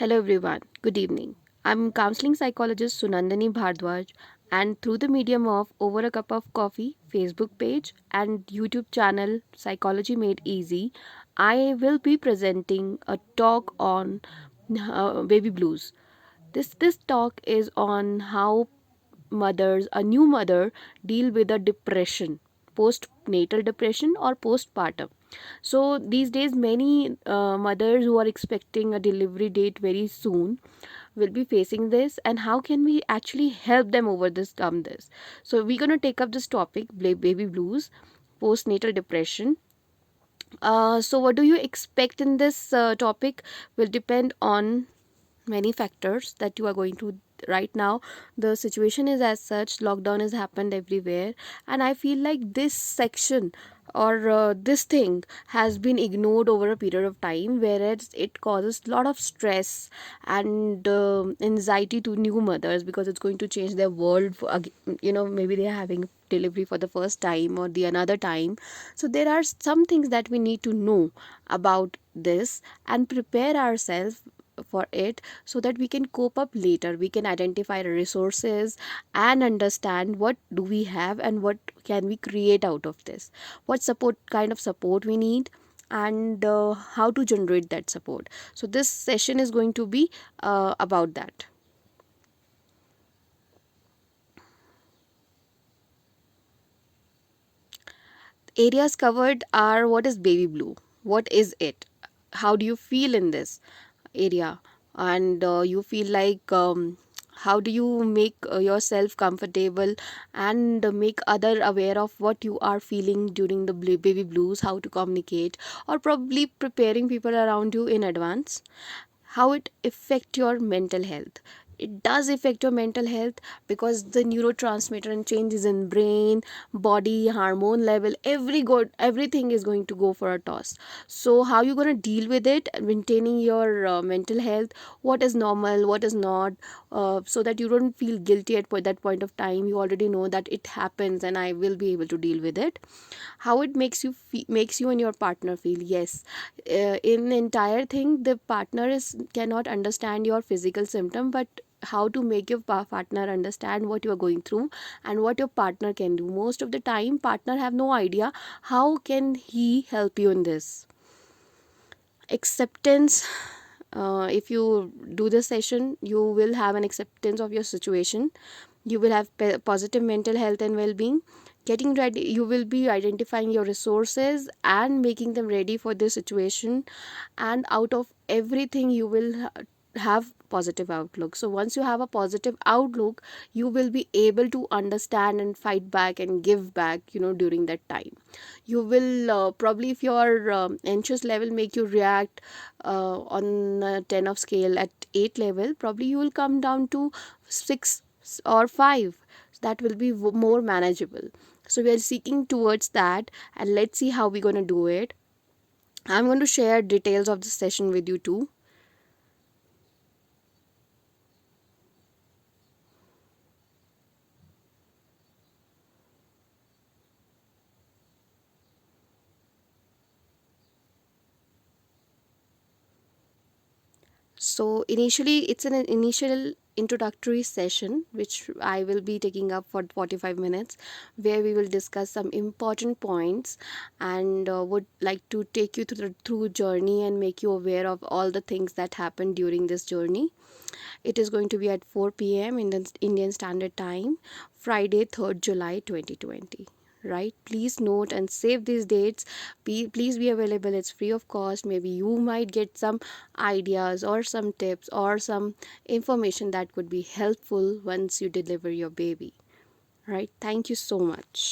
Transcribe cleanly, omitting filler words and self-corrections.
Hello everyone, good evening. I'm counseling psychologist Sunandani Bhardwaj, and through the medium of Over a Cup of Coffee Facebook page and YouTube channel Psychology Made Easy, I will be presenting a talk on baby blues. This talk is on how mothers, a new mother, deal with a depression, postnatal depression or postpartum. So these days, many mothers who are expecting a delivery date very soon will be facing this, and how can we actually help them overcome this? So we're going to take up this topic, baby blues, postnatal depression. So what do you expect in this topic will depend on many factors that you are going to. Right now the situation is as such, lockdown has happened everywhere, and I feel like this section or this thing has been ignored over a period of time, whereas it causes a lot of stress and anxiety to new mothers because it's going to change their world maybe they're having delivery for the first time or the another time. So there are some things that we need to know about this and prepare ourselves for it so that we can cope up later. We can identify the resources and understand what do we have and what can we create out of this, what support kind of support we need, and how to generate that support. So this session is going to be about that. Areas covered are: what is baby blue, what is it, how do you feel in this area, and you feel like how do you make yourself comfortable and make other aware of what you are feeling during the baby blues, how to communicate, or probably preparing people around you in advance, how it affect your mental health. It does affect your mental health because the neurotransmitter and changes in brain, body, hormone level, everything is going to go for a toss. So how you going to deal with it, maintaining your mental health, what is normal, what is not, so that you don't feel guilty at that point of time. You already know that it happens and I will be able to deal with it. How it makes you and your partner feel. Yes, in entire thing the partner is cannot understand your physical symptom, but how to make your partner understand what you are going through and what your partner can do. Most of the time partner have no idea how can he help you in this. Acceptance. If you do this session, you will have an acceptance of your situation. You will have positive mental health and well-being. Getting ready, you will be identifying your resources and making them ready for this situation, and out of everything you will have positive outlook. So once you have a positive outlook, you will be able to understand and fight back and give back, during that time. You will probably, if your anxious level make you react on a 10 of scale at 8 level, probably you will come down to 6 or 5. That will be more manageable. So we are seeking towards that, and let's see how we're going to do it. I'm going to share details of the session with you too. So initially, it's an initial introductory session which I will be taking up for 45 minutes, where we will discuss some important points and would like to take you through journey and make you aware of all the things that happened during this journey. It is going to be at 4 p.m. in the Indian Standard Time, Friday, 3rd July 2020. Right, please note and save these dates. Please be available. It's free of cost. Maybe you might get some ideas or some tips or some information that could be helpful once you deliver your baby. Right, thank you so much.